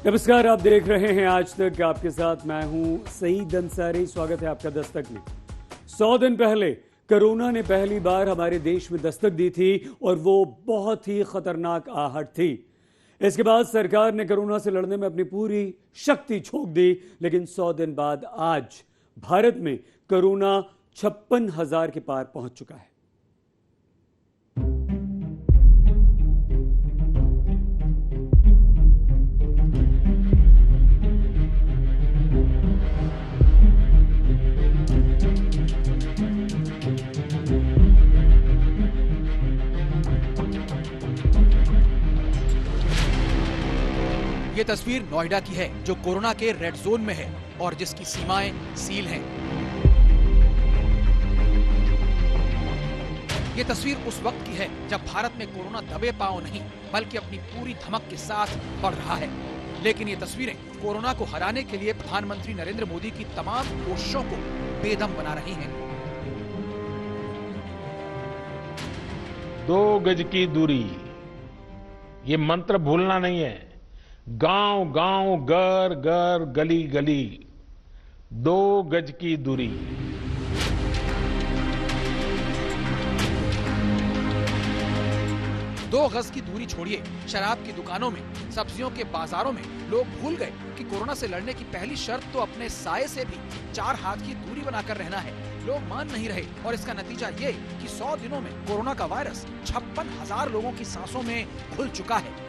नमस्कार, आप देख रहे हैं आज तक। आपके साथ मैं हूं सईद अंसारी। स्वागत है आपका दस्तक में। 100 दिन पहले कोरोना ने पहली बार हमारे देश में दस्तक दी थी और वो बहुत ही खतरनाक आहट थी। इसके बाद सरकार ने कोरोना से लड़ने में अपनी पूरी शक्ति झोंक दी, लेकिन 100 दिन बाद आज भारत में कोरोना 56,000 के पार पहुंच चुका है। ये तस्वीर नोएडा की है, जो कोरोना के रेड जोन में है और जिसकी सीमाएं सील हैं। ये तस्वीर उस वक्त की है जब भारत में कोरोना दबे पांव नहीं बल्कि अपनी पूरी धमक के साथ बढ़ रहा है। लेकिन ये तस्वीरें कोरोना को हराने के लिए प्रधानमंत्री नरेंद्र मोदी की तमाम कोशिशों को बेदम बना रही हैं। 2 गज की दूरी, ये मंत्र भूलना नहीं है। गांव गांव, घर घर, गली गली, 2 गज की दूरी। दो गज की दूरी छोड़िए, शराब की दुकानों में, सब्जियों के बाजारों में लोग भूल गए कि कोरोना से लड़ने की पहली शर्त तो अपने साये से भी 4 हाथ की दूरी बनाकर रहना है। लोग मान नहीं रहे और इसका नतीजा ये कि 100 दिनों में कोरोना का वायरस 56,000 लोगों की सांसों में घुल चुका है।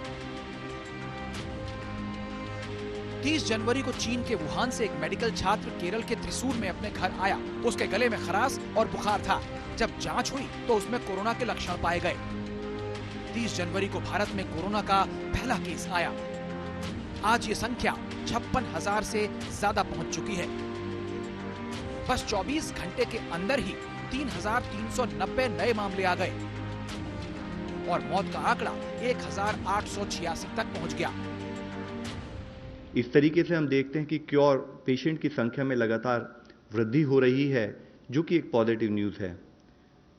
30 जनवरी को चीन के वुहान से एक मेडिकल छात्र केरल के त्रिशूर में अपने घर आया। उसके गले में खराश और बुखार था। जब जांच हुई तो उसमें कोरोना के लक्षण पाए गए। 30 जनवरी को भारत में कोरोना का पहला केस आया। आज ये संख्या 56,000 से ज्यादा पहुंच चुकी है। बस 24 घंटे के अंदर ही 3,390 नए मामले आ गए और मौत का आंकड़ा 1,886 तक पहुंच गया। इस तरीके से हम देखते हैं कि क्योर पेशेंट की संख्या में लगातार वृद्धि हो रही है, जो कि एक पॉजिटिव न्यूज़ है।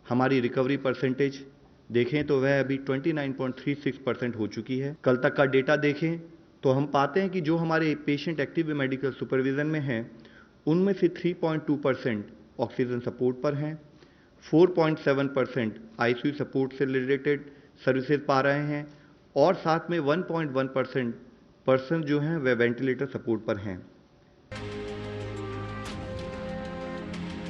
हमारी रिकवरी परसेंटेज देखें तो वह अभी 29.36% हो चुकी है। कल तक का डेटा देखें तो हम पाते हैं कि जो हमारे पेशेंट एक्टिव मेडिकल सुपरविजन में हैं, उनमें से 3.2% ऑक्सीजन सपोर्ट पर हैं, 4.7% आईसीयू सपोर्ट से रिलेटेड सर्विसेज पा रहे हैं और साथ में 1.1% पर्सन जो हैं वे वेंटिलेटर सपोर्ट पर हैं।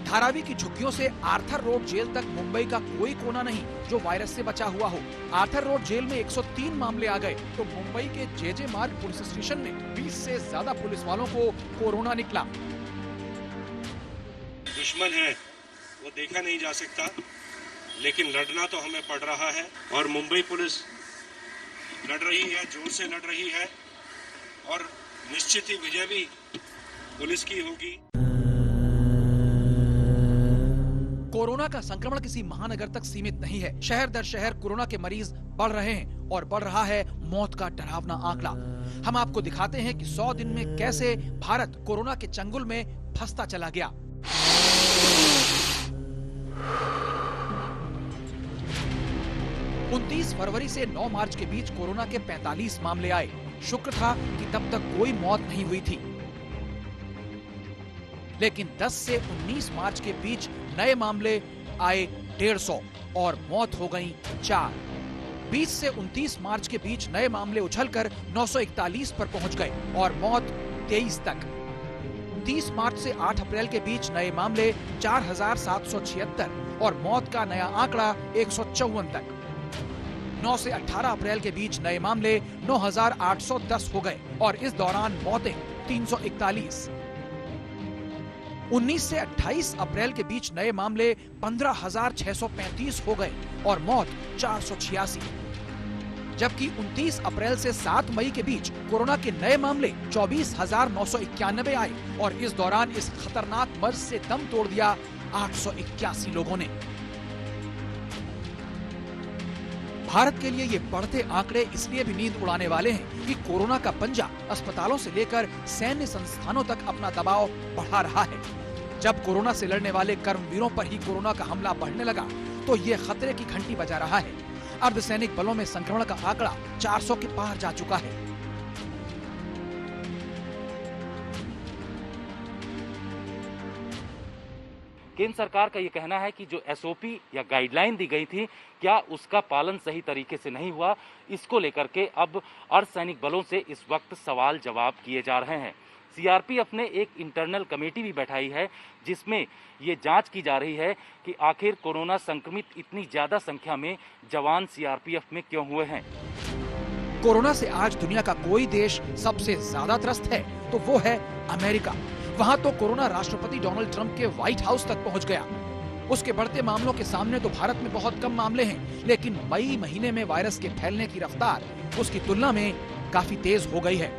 धारावी की झुग्गियों से आर्थर रोड जेल तक मुंबई का कोई कोना नहीं जो वायरस से बचा हुआ हो। आर्थर रोड जेल में 103 मामले आ गए तो मुंबई के जे मार्ग पुलिस स्टेशन में 20 से ज्यादा पुलिस वालों को कोरोना निकला। दुश्मन है वो देखा नहीं जा सकता, लेकिन लड़ना तो हमें पड़ रहा है और मुंबई पुलिस लड़ रही है, जोर से लड़ रही है और निश्चित ही विजय भी पुलिस की होगी। कोरोना का संक्रमण किसी महानगर तक सीमित नहीं है। शहर दर शहर कोरोना के मरीज बढ़ रहे हैं और बढ़ रहा है मौत का डरावना आंकड़ा। हम आपको दिखाते हैं कि 100 दिन में कैसे भारत कोरोना के चंगुल में फंसता चला गया। उनतीस फरवरी से 9 मार्च के बीच कोरोना के 45 मामले आए। शुक्र था कि तब तक कोई मौत नहीं हुई थी। लेकिन 10 से 19 मार्च के बीच नए मामले आए 150 और मौत हो गई 4। 20 से 29 मार्च के बीच नए मामले उछलकर 941 पर पहुंच गए और मौत 23 तक। 30 मार्च से 8 अप्रैल के बीच नए मामले 4,776 और मौत का नया आंकड़ा 154 तक। 9 से 18 अप्रैल के बीच नए मामले 9,810 हो गए और इस दौरान मौतें 341। 19 से 28 अप्रैल के बीच नए मामले 15,635 हो गए और मौत 486। जबकि 29 अप्रैल से 7 मई के बीच कोरोना के नए मामले 24,991 आए और इस दौरान इस खतरनाक मर्ज से दम तोड़ दिया 881 लोगों ने। भारत के लिए ये बढ़ते आंकड़े इसलिए भी नींद उड़ाने वाले हैं कि कोरोना का पंजा अस्पतालों से लेकर सैन्य संस्थानों तक अपना दबाव बढ़ा रहा है। जब कोरोना से लड़ने वाले कर्मवीरों पर ही कोरोना का हमला बढ़ने लगा तो ये खतरे की घंटी बजा रहा है। अर्धसैनिक बलों में संक्रमण का आंकड़ा 400 के पार जा चुका है। केंद्र सरकार का ये कहना है कि जो एसओपी या गाइडलाइन दी गई थी, क्या उसका पालन सही तरीके से नहीं हुआ, इसको लेकर के अब अर्धसैनिक बलों से इस वक्त सवाल जवाब किए जा रहे हैं। सीआरपीएफ ने एक इंटरनल कमेटी भी बैठाई है, जिसमें ये जांच की जा रही है कि आखिर कोरोना संक्रमित इतनी ज्यादा संख्या में जवान सीआरपीएफ में क्यों हुए हैं। कोरोना से आज दुनिया का कोई देश सबसे ज्यादा त्रस्त है तो वो है अमेरिका। वहां तो कोरोना राष्ट्रपति डोनाल्ड ट्रंप के व्हाइट हाउस तक पहुंच गया। उसके बढ़ते मामलों के सामने तो भारत में बहुत कम मामले हैं, लेकिन मई महीने में वायरस के फैलने की रफ्तार उसकी तुलना में काफी तेज हो गई है।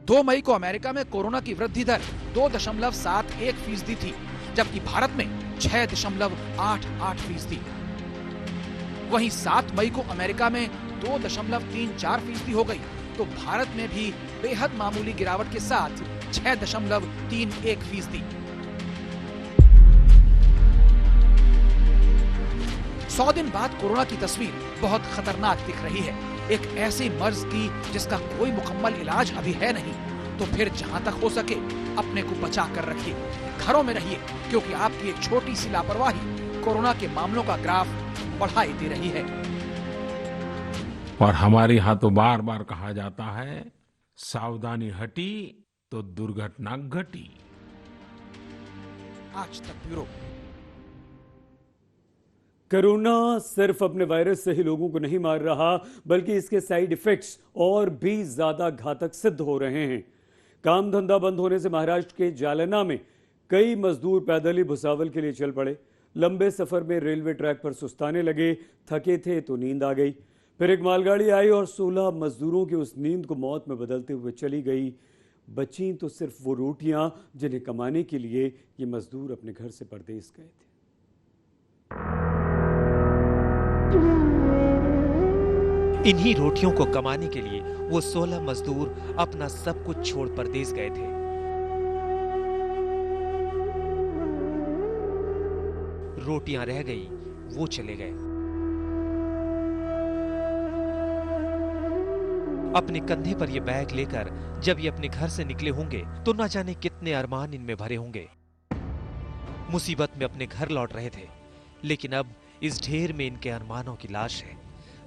2 मई को अमेरिका में कोरोना की वृद्धि दर 2.71% थी, जबकि भारत में 6.88% थी। वहीं 7 मई को अमेरिका में 2.34% हो गई, तो भारत में भी बेहद मामूली गिरावट के साथ 6.31%। 100 दिन बाद कोरोना की तस्वीर बहुत खतरनाक दिख रही है। एक ऐसे मर्ज की जिसका कोई मुकम्मल इलाज अभी है नहीं, तो फिर जहां तक हो सके अपने को बचा कर रखिए, घरों में रहिए, क्योंकि आपकी एक छोटी सी लापरवाही कोरोना के मामलों का ग्राफ बढ़ाई दे रही है। और हमारे यहाँ तो बार बार कहा जाता है, सावधानी हटी तो दुर्घटना घटी। आज तक ब्यूरो। कोरोना सिर्फ अपने वायरस से ही लोगों को नहीं मार रहा, बल्कि इसके साइड इफेक्ट्स और भी ज्यादा घातक सिद्ध हो रहे हैं। काम धंधा बंद होने से महाराष्ट्र के जालना में कई मजदूर पैदल ही भुसावल के लिए चल पड़े। लंबे सफर में रेलवे ट्रैक पर सुस्ताने लगे, थके थे तो नींद आ गई। फिर एक मालगाड़ी आई और 16 मजदूरों की उस नींद को मौत में बदलते हुए चली गई। बची तो सिर्फ वो रोटियां जिन्हें कमाने के लिए ये मजदूर अपने घर से परदेस गए थे। इन्हीं रोटियों को कमाने के लिए वो 16 मजदूर अपना सब कुछ छोड़ परदेस गए थे। रोटियां रह गई, वो चले गए। अपने कंधे पर ये बैग लेकर जब ये अपने घर से निकले होंगे तो ना जाने कितने अरमान इनमें भरे होंगे। मुसीबत में अपने घर लौट रहे थे, लेकिन अब इस ढेर में इनके अरमानों की लाश है।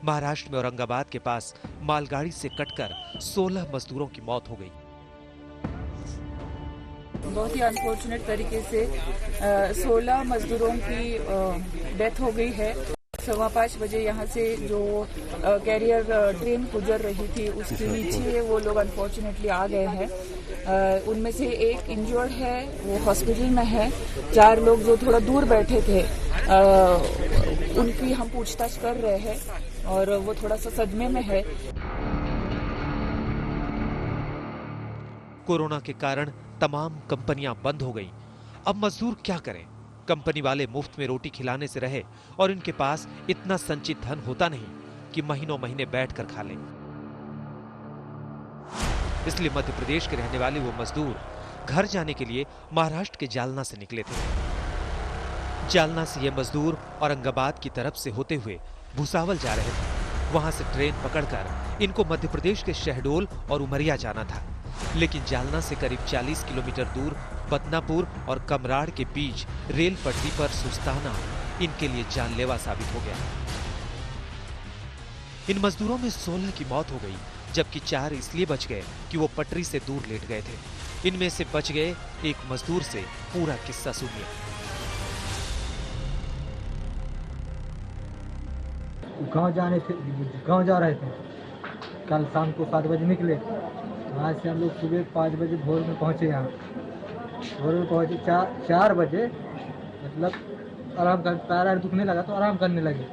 महाराष्ट्र में औरंगाबाद के पास मालगाड़ी से कटकर 16 मजदूरों की मौत हो गई। बहुत ही अनफॉर्चुनेट तरीके से 16 मजदूरों की डेथ हो गई है। 5:15 बजे यहाँ से जो कैरियर ट्रेन गुजर रही थी उसके नीचे वो लोग अनफॉर्चुनेटली आ गए हैं। उनमें से एक इंजर्ड है, वो हॉस्पिटल में है। 4 लोग जो थोड़ा दूर बैठे थे उनकी हम पूछताछ कर रहे हैं और वो थोड़ा सा सदमे में है। कोरोना के कारण तमाम कंपनियां बंद हो गईं। अब मजदूर क्या करें? कंपनी वाले मुफ्त में रोटी खिलाने से रहे और इनके पास इतना संचित धन होता नहीं कि महीनों महीने बैठकर खा लें। इसलिए मध्य प्रदेश के रहने वाले वो मजदूर घर जाने के लिए महाराष्ट्र के जालना से निकले थे। जालना से ये मजदूर औरंगाबाद की तरफ से होते हुए भुसावल जा रहे थे। वहां से ट्रेन पकड़कर इनको मध्य प्रदेश के शहडोल और उमरिया जाना था, लेकिन जालना से करीब 40 किलोमीटर दूर बदनापुर और कमराड़ के बीच रेल पटरी पर सुस्ताना इनके लिए जानलेवा साबित हो गया। इन मजदूरों में 16 की मौत हो गई, जबकि 4 इसलिए बच गए कि वो पटरी से दूर लेट गए थे। इनमें से बच गए एक मजदूर से पूरा किस्सा सुनिए। गांव जा रहे थे। कल शाम को 7 बजे निकले। वहाँ से हम लोग सुबह 5 बजे भोर में पहुँचे। यहाँ भोर में पहुँचे 4 बजे, मतलब आराम कर, पैर दुखने लगा तो आराम करने लगे।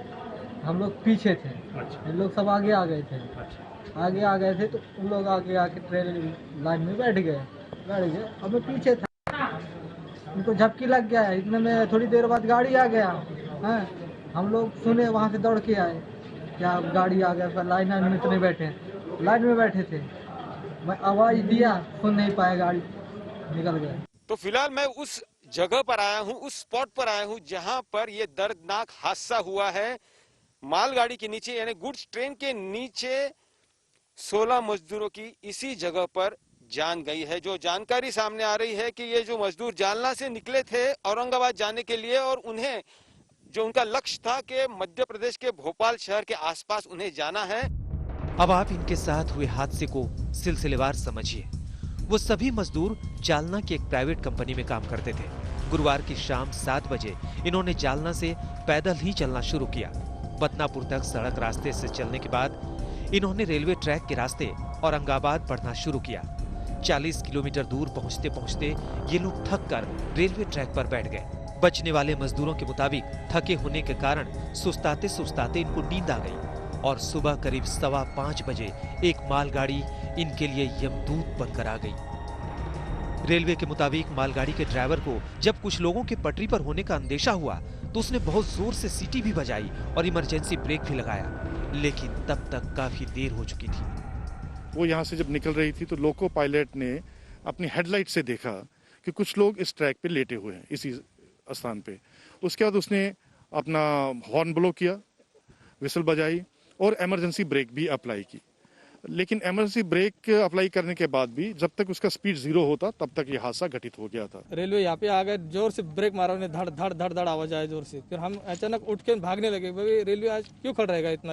हम लोग पीछे थे। अच्छा। लोग सब आगे आ गए थे। अच्छा। आगे आ गए थे तो उन लोग आके ट्रेन लाइन में बैठ गए। अब मैं पीछे था, उनको झपकी लग गया। इतने में थोड़ी देर बाद गाड़ी आ गया है। हम लोग सुने, वहाँ से दौड़ के आए, क्या गाड़ी आ गया। लाइन में इतने लाइन में बैठे थे। मैं आवाज दिया, सुन नहीं पाया, गाड़ी निकल गया। तो फिलहाल मैं उस जगह पर आया हूँ, उस स्पॉट पर आया हूँ जहां पर ये दर्दनाक हादसा हुआ है। मालगाड़ी के नीचे यानी गुड्स ट्रेन के नीचे 16 मजदूरों की इसी जगह पर जान गई है। जो जानकारी सामने आ रही है कि ये जो मजदूर जालना से निकले थे औरंगाबाद जाने के लिए और उन्हें जो उनका लक्ष्य था कि मध्य प्रदेश के भोपाल शहर के आसपास उन्हें जाना है। अब आप इनके साथ हुए हादसे को सिलसिलेवार समझिए। वो सभी मजदूर जालना की एक प्राइवेट कंपनी में काम करते थे। गुरुवार की शाम 7 बजे इन्होंने जालना से पैदल ही चलना शुरू किया। बदनापुर तक सड़क रास्ते से चलने के बाद इन्होंने रेलवे ट्रैक के रास्ते औरंगाबाद बढ़ना शुरू किया। 40 किलोमीटर दूर पहुंचते पहुंचते ये लोग थक कर रेलवे ट्रैक पर बैठ गए। बचने वाले मजदूरों के मुताबिक थके होने के कारण सुस्ताते सुस्ताते इनको नींद आ गई और सुबह करीब 5:15 बजे एक मालगाड़ी इनके लिए यमदूत बनकर आ गई। रेलवे के मुताबिक मालगाड़ी के ड्राइवर को जब कुछ लोगों के पटरी पर होने का अंदेशा हुआ तो उसने बहुत जोर से सीटी भी बजाई और इमरजेंसी ब्रेक भी लगाया, लेकिन तब तक काफी देर हो चुकी थी। वो यहाँ से जब निकल रही थी तो लोको पायलट ने अपनी हेडलाइट से देखा कि कुछ लोग इस ट्रैक पे लेटे हुए हैं इसी स्थान पे। उसके बाद उसने अपना हॉर्न ब्लो किया, विसल बजाई और इमरजेंसी ब्रेक भी अप्लाई की। लेकिन इमरजेंसी ब्रेक अप्लाई करने के बाद भी जब तक उसका स्पीड 0 होता तब तक ये हादसा घटित हो गया था। रेलवे यहाँ पे आ गए, जोर से ब्रेक मारा, उन्हें धड़ धड़ धड़ धड़ आवाज आया जोर से। फिर हम अचानक उठ के भागने लगे, भाई रेलवे आज क्यों खड़ रहेगा इतना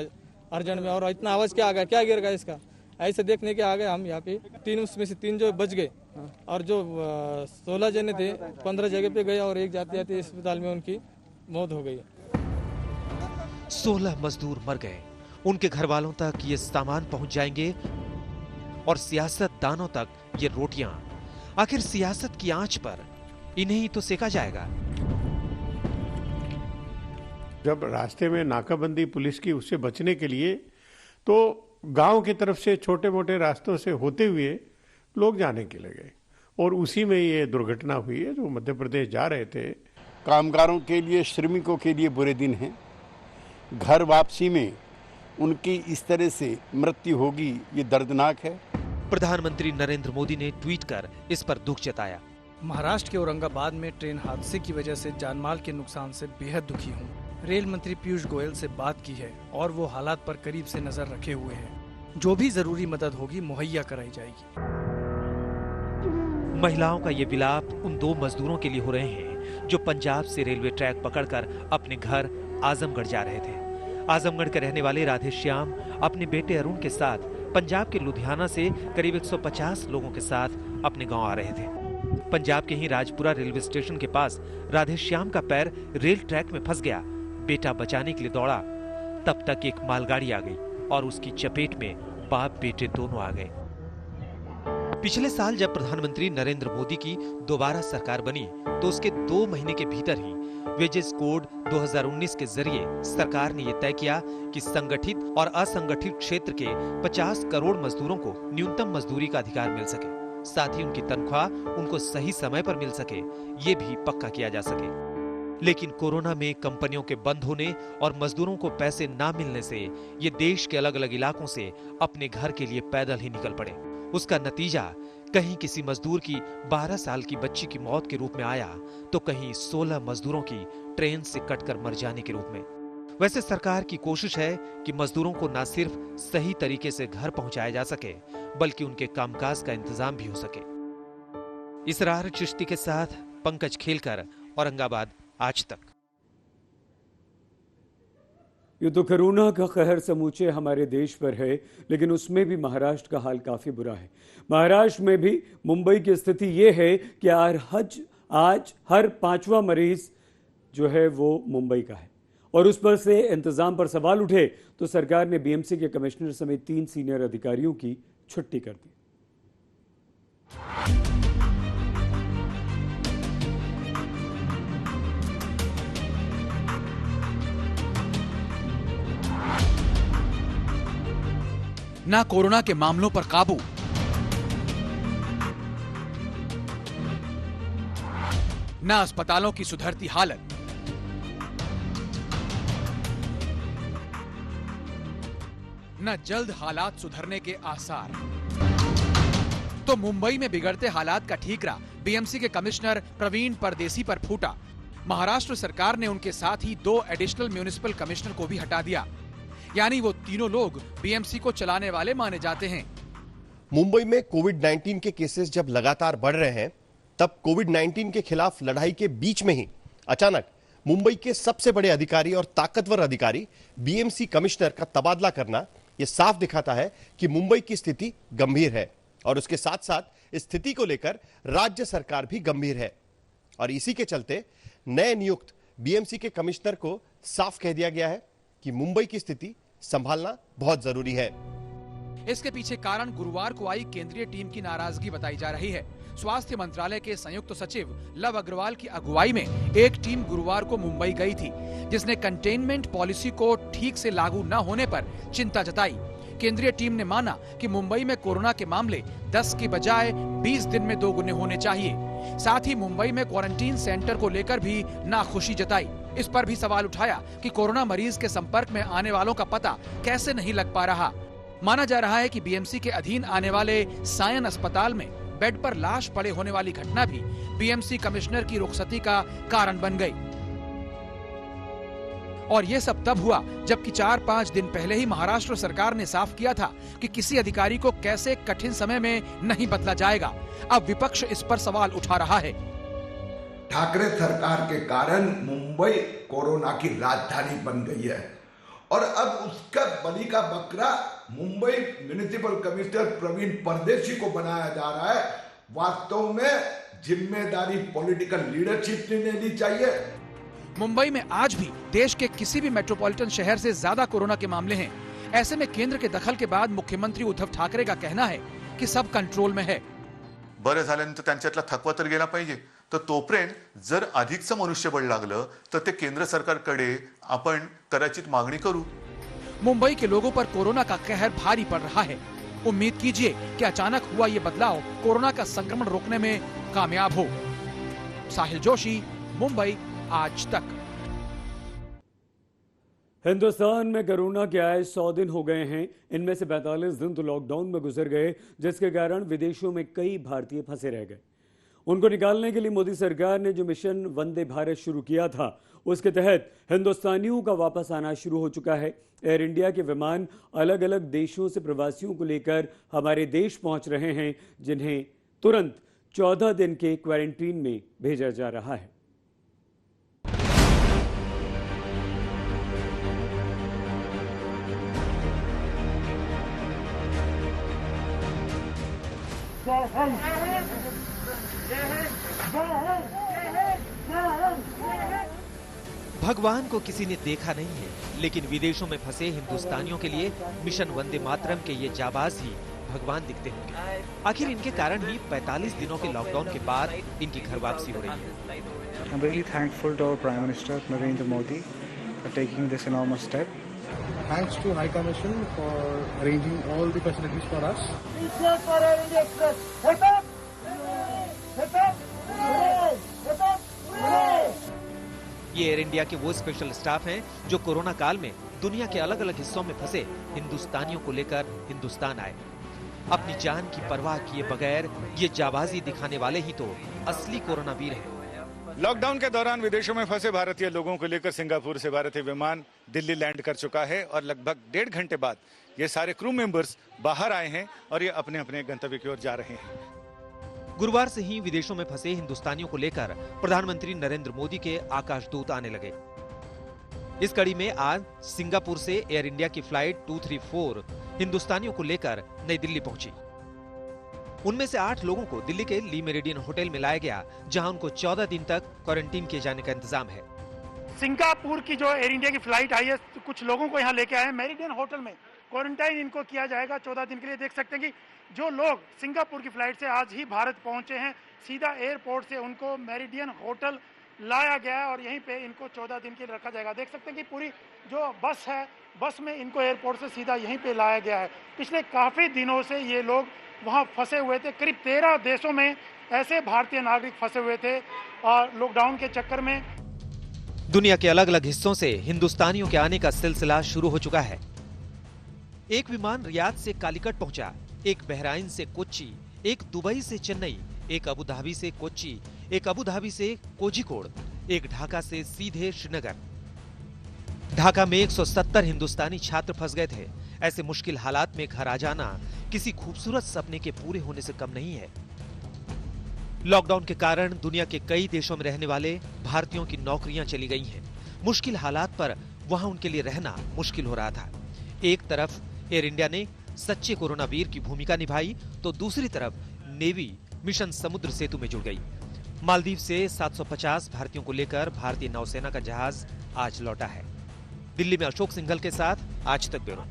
अर्जेंट में और इतना आवाज क्या आ गया, क्या गिर गया इसका। ऐसे देखने के आ गए हम यहाँ पे। 3 में से 3 जो बच गए और जो 16 जने थे 15 जगह पे गए और एक जाते जाते अस्पताल में उनकी मौत हो गई। 16 मजदूर मर गए। उनके घर वालों तक ये सामान पहुंच जाएंगे और सियासतदानों तक ये रोटियां। आखिर सियासत की आंच पर इन्हें ही तो सेका जाएगा। जब रास्ते में नाकाबंदी पुलिस की उससे बचने के लिए तो गांव की तरफ से छोटे मोटे रास्तों से होते हुए लोग जाने के लगे और उसी में ये दुर्घटना हुई है। जो मध्य प्रदेश जा रहे थे, कामगारों के लिए, श्रमिकों के लिए बुरे दिन हैं। घर वापसी में उनकी इस तरह से मृत्यु होगी, ये दर्दनाक है। प्रधानमंत्री नरेंद्र मोदी ने ट्वीट कर इस पर दुख जताया। महाराष्ट्र के औरंगाबाद में ट्रेन हादसे की वजह से जानमाल के नुकसान से बेहद दुखी हूँ। रेल मंत्री पीयूष गोयल से बात की है और वो हालात पर करीब से नजर रखे हुए हैं। जो भी जरूरी मदद होगी मुहैया कराई जाएगी। महिलाओं का ये विलाप उन 2 मजदूरों के लिए हो रहे हैं जो पंजाब से रेलवे ट्रैक पकड़कर अपने घर आजमगढ़ जा रहे थे। आजमगढ़ के रहने वाले राधेश्याम अपने बेटे अरुण के साथ पंजाब के लुधियाना से करीब 150 लोगों के साथ अपने गांव आ रहे थे। पंजाब के ही राजपुरा रेलवे स्टेशन के पास राधेश्याम का पैर रेल ट्रैक में फंस गया। बेटा बचाने के लिए दौड़ा, तब तक एक मालगाड़ी आ गई और उसकी चपेट में बाप बेटे दोनों आ गए। पिछले साल जब प्रधानमंत्री नरेंद्र मोदी की दोबारा सरकार बनी तो उसके 2 महीने के भीतर ही वेजेस कोड 2019 के जरिए सरकार ने यह तय किया कि संगठित और असंगठित क्षेत्र के 50 करोड़ मजदूरों को न्यूनतम मजदूरी का अधिकार मिल सके, साथ ही उनकी तनख्वाह उनको सही समय पर मिल सके, ये भी पक्का किया जा सके। लेकिन कोरोना में कंपनियों के बंद होने और मजदूरों को पैसे ना मिलने से ये देश के अलग अलग इलाकों से अपने घर के लिए पैदल ही निकल पड़े। उसका नतीजा कहीं किसी मजदूर की 12 साल की बच्ची की मौत के रूप में आया तो कहीं 16 मजदूरों की ट्रेन से कटकर मर जाने के रूप में। वैसे सरकार की कोशिश है कि मजदूरों को न सिर्फ सही तरीके से घर पहुंचाया जा सके बल्कि उनके कामकाज का इंतजाम भी हो सके। इसरार चिश्ती के साथ पंकज खेलकर, औरंगाबाद, आज तक। ये तो कोरोना का कहर समूचे हमारे देश पर है, लेकिन उसमें भी महाराष्ट्र का हाल काफी बुरा है। महाराष्ट्र में भी मुंबई की स्थिति ये है कि आज हर 5वां मरीज जो है वो मुंबई का है और उस पर से इंतजाम पर सवाल उठे तो सरकार ने बीएमसी के कमिश्नर समेत 3 सीनियर अधिकारियों की छुट्टी कर दी। ना कोरोना के मामलों पर काबू, ना अस्पतालों की सुधरती हालत, न जल्द हालात सुधरने के आसार। तो मुंबई में बिगड़ते हालात का ठीकरा बीएमसी के कमिश्नर प्रवीण परदेसी पर फूटा। महाराष्ट्र सरकार ने उनके साथ ही 2 एडिशनल म्युनिसिपल कमिश्नर को भी हटा दिया, यानी वो तीनों लोग बीएमसी को चलाने वाले माने जाते हैं। मुंबई में कोविड-19 के केसेस जब लगातार बढ़ रहे हैं, तब कोविड-19 के खिलाफ लड़ाई के बीच में ही अचानक मुंबई के सबसे बड़े अधिकारी और ताकतवर अधिकारी बीएमसी कमिश्नर का तबादला करना यह साफ दिखाता है कि मुंबई की स्थिति गंभीर है और उसके साथ साथ इस स्थिति को लेकर राज्य सरकार भी गंभीर है। और इसी के चलते नए नियुक्त बीएमसी के कमिश्नर को साफ कह दिया गया है कि मुंबई की स्थिति संभालना बहुत जरूरी है। इसके पीछे कारण गुरुवार को आई केंद्रीय टीम की नाराजगी बताई जा रही है। स्वास्थ्य मंत्रालय के संयुक्त सचिव लव अग्रवाल की अगुवाई में एक टीम गुरुवार को मुंबई गई थी, जिसने कंटेनमेंट पॉलिसी को ठीक से लागू न होने पर चिंता जताई। केंद्रीय टीम ने माना कि मुंबई में कोरोना के मामले 10 की बजाय 20 दिन में 2 गुने होने चाहिए। साथ ही मुंबई में क्वारंटीन सेंटर को लेकर भी नाखुशी जताई। इस पर भी सवाल उठाया कि कोरोना मरीज के संपर्क में आने वालों का पता कैसे नहीं लग पा रहा। माना जा रहा है कि बीएमसी के अधीन आने वाले सायन अस्पताल में बेड पर लाश पड़े होने वाली घटना भी बीएमसी कमिश्नर की रुखसती का कारण बन गई। और ये सब तब हुआ जबकि 4-5 दिन पहले ही महाराष्ट्र सरकार ने साफ किया था कि किसी अधिकारी को कैसे कठिन समय में नहीं बदला जाएगा। अब विपक्ष इस पर सवाल उठा रहा है। ठाकरे सरकार के कारण मुंबई कोरोना की राजधानी बन गई है और अब उसका बलि का बकरा मुंबई म्युनिसिपल कमिश्नर प्रवीण परदेशी को बनाया जा रहा है। वास्तव में जिम्मेदारी पॉलिटिकल लीडरशिप ने लेनी चाहिए। मुंबई में आज भी देश के किसी भी मेट्रोपॉलिटन शहर से ज्यादा कोरोना के मामले हैं। ऐसे में केंद्र के दखल के बाद मुख्यमंत्री उद्धव ठाकरे का कहना है कि सब कंट्रोल में है। बरं झाल्यानंतर त्यांच्यातला थकवा तर गेला पाहिजे, तर तोपर्यंत जर अधिकचं मनुष्यबळ लागलं तर ते केंद्र सरकारकडे आपण कदाचित मागणी करू। मुंबई के लोगों पर कोरोना का कहर भारी पड़ रहा है। उम्मीद कीजिए कि अचानक हुआ ये बदलाव कोरोना का संक्रमण रोकने में कामयाब हो। साहिल जोशी, मुंबई, आज तक। हिंदुस्तान में कोरोना के आए 100 दिन हो गए हैं। इनमें से 45 दिन तो लॉकडाउन में गुजर गए, जिसके कारण विदेशों में कई भारतीय फंसे रह गए। उनको निकालने के लिए मोदी सरकार ने जो मिशन वंदे भारत शुरू किया था, उसके तहत हिंदुस्तानियों का वापस आना शुरू हो चुका है। एयर इंडिया के विमान अलग अलग देशों से प्रवासियों को लेकर हमारे देश पहुंच रहे हैं, जिन्हें तुरंत 14 दिन के क्वारंटीन में भेजा जा रहा है। भगवान को किसी ने देखा नहीं है, लेकिन विदेशों में फंसे हिंदुस्तानियों के लिए मिशन वंदे मातरम के ये जाबाज ही भगवान दिखते होंगे। आखिर इनके कारण ही 45 दिनों के लॉकडाउन के बाद इनकी घर वापसी हो रही है। I'm really thankful to our Prime Minister Narendra Modi for taking this enormous step. Thanks to High Commission for arranging all the facilities for us. ये एयर इंडिया के वो स्पेशल स्टाफ हैं जो कोरोना काल में दुनिया के अलग अलग हिस्सों में फंसे हिंदुस्तानियों को लेकर हिंदुस्तान आए। अपनी जान की परवाह किए बगैर ये जाबाजी दिखाने वाले ही तो असली कोरोना वीर हैं। लॉकडाउन के दौरान विदेशों में फंसे भारतीय लोगों को लेकर सिंगापुर से भारतीय विमान दिल्ली लैंड कर चुका है और लगभग 1.5 घंटे बाद ये सारे क्रू मेंबर्स बाहर आए हैं और ये अपने अपने गंतव्य की ओर जा रहे हैं। गुरुवार से ही विदेशों में फंसे हिंदुस्तानियों को लेकर प्रधानमंत्री नरेंद्र मोदी के आकाशदूत आने लगे। इस कड़ी में आज सिंगापुर से एयर इंडिया की फ्लाइट 234 हिंदुस्तानियों को लेकर नई दिल्ली पहुंची। उनमें से 8 लोगों को दिल्ली के ली मेरिडियन होटल में लाया गया, जहां उनको 14 दिन तक क्वारंटीन किए जाने का इंतजाम है। सिंगापुर की जो एयर इंडिया की फ्लाइट आई है, कुछ लोगों को यहाँ लेके आए हैं मेरिडियन होटल में। क्वारंटाइन इनको किया जाएगा 14 दिन के लिए। देख सकते हैं कि जो लोग सिंगापुर की फ्लाइट से आज ही भारत पहुंचे हैं, सीधा एयरपोर्ट से उनको मेरिडियन होटल लाया गया है और यहीं पे इनको 14 दिन के लिए रखा जाएगा। देख सकते हैं कि पूरी जो बस है, बस में इनको एयरपोर्ट से सीधा यहीं पे लाया गया है। पिछले काफी दिनों से ये लोग वहाँ फंसे हुए थे। करीब 13 देशों में ऐसे भारतीय नागरिक फंसे हुए थे और लॉकडाउन के चक्कर में। दुनिया के अलग अलग हिस्सों से हिंदुस्तानियों के आने का सिलसिला शुरू हो चुका है। एक विमान रियाद से कालीकट पहुंचा, एक बहराइन से कोच्चि, एक दुबई से चेन्नई, एक अबू धाबी से कोच्चि, एक अबू धाबी से कोझिकोड, एक ढाका से सीधे श्रीनगर। ढाका में 170 हिंदुस्तानी छात्र फंस गए थे। ऐसे मुश्किल हालात में घर आ जाना किसी खूबसूरत सपने के पूरे होने से कम नहीं है। लॉकडाउन के कारण दुनिया के कई देशों में रहने वाले भारतीयों की नौकरियां चली गई हैं। मुश्किल हालात पर वहां उनके लिए रहना मुश्किल हो रहा था। एक तरफ एयर इंडिया ने सच्चे कोरोना वीर की भूमिका निभाई, तो दूसरी तरफ नेवी मिशन समुद्र सेतु में जुड़ गई। मालदीव से 750 भारतीयों को लेकर भारतीय नौसेना का जहाज आज लौटा है। दिल्ली में अशोक सिंघल के साथ आज तक ब्यूरो।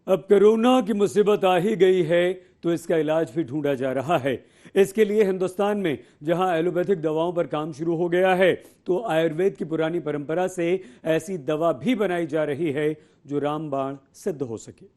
अब कोरोना की मुसीबत आ ही गई है तो इसका इलाज भी ढूंढा जा रहा है। इसके लिए हिंदुस्तान में जहां एलोपैथिक दवाओं पर काम शुरू हो गया है, तो आयुर्वेद की पुरानी परंपरा से ऐसी दवा भी बनाई जा रही है जो रामबाण सिद्ध हो सके।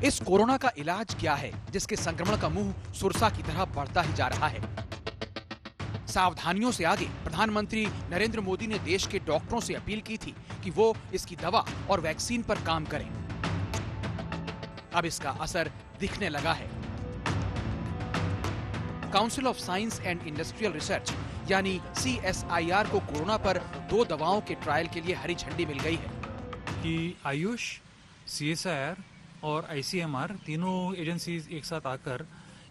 इस कोरोना का इलाज क्या है जिसके संक्रमण का मुंह सुरसा की तरह बढ़ता ही जा रहा है? सावधानियों से आगे प्रधानमंत्री नरेंद्र मोदी ने देश के डॉक्टरों से अपील की थी कि वो इसकी दवा और वैक्सीन पर काम करें। अब इसका असर दिखने लगा है। Council of science and industrial research यानी CSIR को कोरोना पर 2 दवाओं के ट्रायल के लिए हरी झंडी मिल गई है कि आयुष, CSIR और ICMR तीनों एजेंसीज एक साथ आकर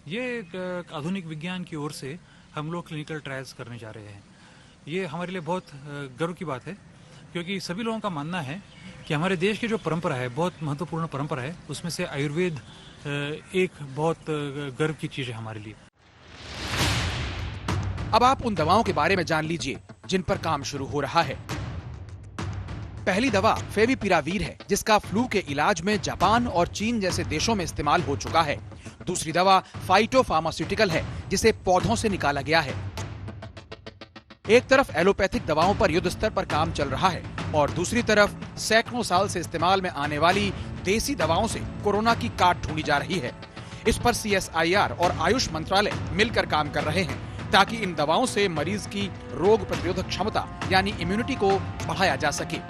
ये एक आधुनिक विज्ञान की ओर से हम लोग क्लिनिकल ट्रायल्स करने जा रहे हैं। ये हमारे लिए बहुत गर्व की बात है, क्योंकि सभी लोगों का मानना है कि हमारे देश की जो परंपरा है, बहुत महत्वपूर्ण परंपरा है, उसमें से आयुर्वेद एक बहुत गर्व की चीज है हमारे लिए। अब आप उन दवाओं के बारे में जान लीजिए जिन पर काम शुरू हो रहा है। पहली दवा फेविपिरावीर है, जिसका फ्लू के इलाज में जापान और चीन जैसे देशों में इस्तेमाल हो चुका है। दूसरी दवा फाइटोफार्मास्यूटिकल है, जिसे पौधों से निकाला गया है। एक तरफ एलोपैथिक दवाओं पर युद्ध स्तर पर काम चल रहा है और दूसरी तरफ सैकड़ों साल से इस्तेमाल में आने वाली देसी दवाओं से कोरोना की काट ढूंढी जा रही है। इस पर CSIR और आयुष मंत्रालय मिलकर काम कर रहे हैं ताकि इन दवाओं से मरीज की रोग प्रतिरोधक क्षमता यानी इम्यूनिटी को बढ़ाया जा सके।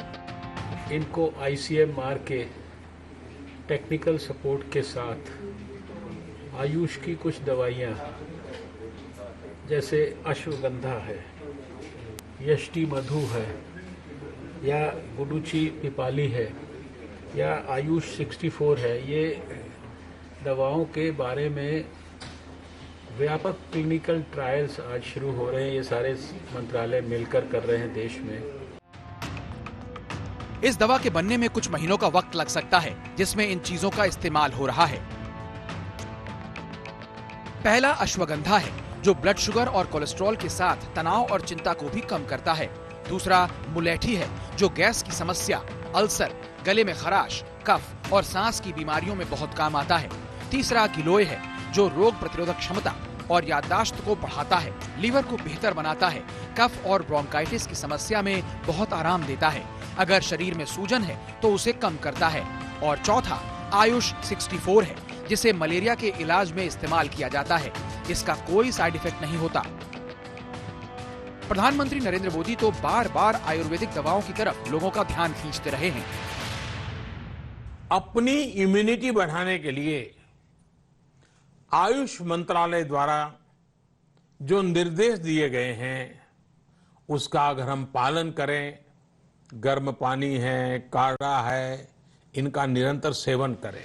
इनको ICMR के टेक्निकल सपोर्ट के साथ आयुष की कुछ दवाइयाँ जैसे अश्वगंधा है, यष्टि मधु है, या गुडुचि पिपाली है, या आयुष 64 है, ये दवाओं के बारे में व्यापक क्लिनिकल ट्रायल्स आज शुरू हो रहे हैं। ये सारे मंत्रालय मिलकर कर रहे हैं देश में। इस दवा के बनने में कुछ महीनों का वक्त लग सकता है, जिसमें इन चीजों का इस्तेमाल हो रहा है। पहला अश्वगंधा है, जो ब्लड शुगर और कोलेस्ट्रॉल के साथ तनाव और चिंता को भी कम करता है। दूसरा मुलेठी है, जो गैस की समस्या, अल्सर, गले में खराश, कफ और सांस की बीमारियों में बहुत काम आता है। तीसरा गिलोय है, जो रोग प्रतिरोधक क्षमता और याददाश्त को बढ़ाता है, लीवर को बेहतर बनाता है, कफ और ब्रोंकाइटिस की समस्या में बहुत आराम देता है। अगर शरीर में सूजन है तो उसे कम करता है। और चौथा आयुष 64 है, जिसे मलेरिया के इलाज में इस्तेमाल किया जाता है। इसका कोई साइड इफेक्ट नहीं होता। प्रधानमंत्री नरेंद्र मोदी तो बार बार आयुर्वेदिक दवाओं की तरफ लोगों का ध्यान खींचते रहे हैं। अपनी इम्यूनिटी बढ़ाने के लिए आयुष मंत्रालय द्वारा जो निर्देश दिए गए हैं, उसका अगर हम पालन करें, गर्म पानी है, काढ़ा है, इनका निरंतर सेवन करें।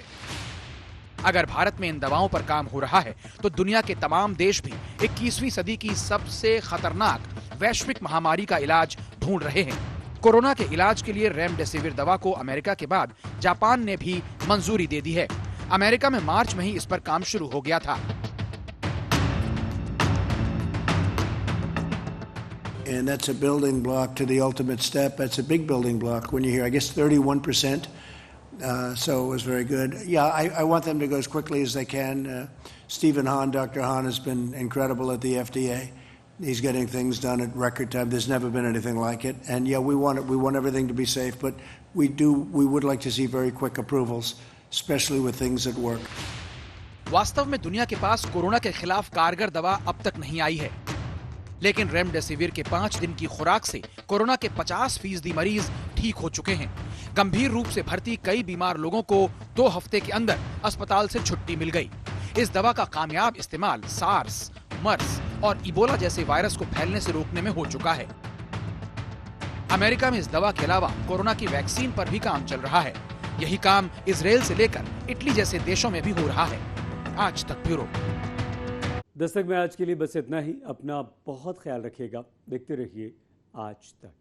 अगर भारत में इन दवाओं पर काम हो रहा है तो दुनिया के तमाम देश भी 21वीं सदी की सबसे खतरनाक वैश्विक महामारी का इलाज ढूंढ रहे हैं। कोरोना के इलाज के लिए रेमडेसिविर दवा को अमेरिका के बाद जापान ने भी मंजूरी दे दी है। अमेरिका में मार्च में ही इस पर काम शुरू हो गया था। And that's a building block to the ultimate step. That's a big building block when you hear, I guess, 31%. So it was very good. Yeah, I want them to go as quickly as they can. Stephen Hahn, Dr. Hahn, has been incredible at the FDA. He's getting things done at record time. There's never been anything like it. And yeah, we want everything to be safe, but we would like to see very quick approvals, especially with things that work. वास्तव में दुनिया के पास corona के खिलाफ कारगर दवा अब तक नहीं आई है, लेकिन रेमडेसिविर के 5 दिन की खुराक से कोरोना के 50% मरीज ठीक हो चुके हैं। गंभीर रूप से भर्ती कई बीमार लोगों को 2 हफ्ते के अंदर अस्पताल से छुट्टी मिल गई। इस दवा का कामयाब इस्तेमाल सार्स, मर्स और इबोला जैसे वायरस को फैलने से रोकने में हो चुका है। अमेरिका में इस दवा के अलावा कोरोना की वैक्सीन पर भी काम चल रहा है। यही काम इजराइल से लेकर इटली जैसे देशों में भी हो रहा है। आज तक ब्यूरो। दस्तक में आज के लिए बस इतना ही। अपना बहुत ख्याल रखिएगा। देखते रहिए आज तक।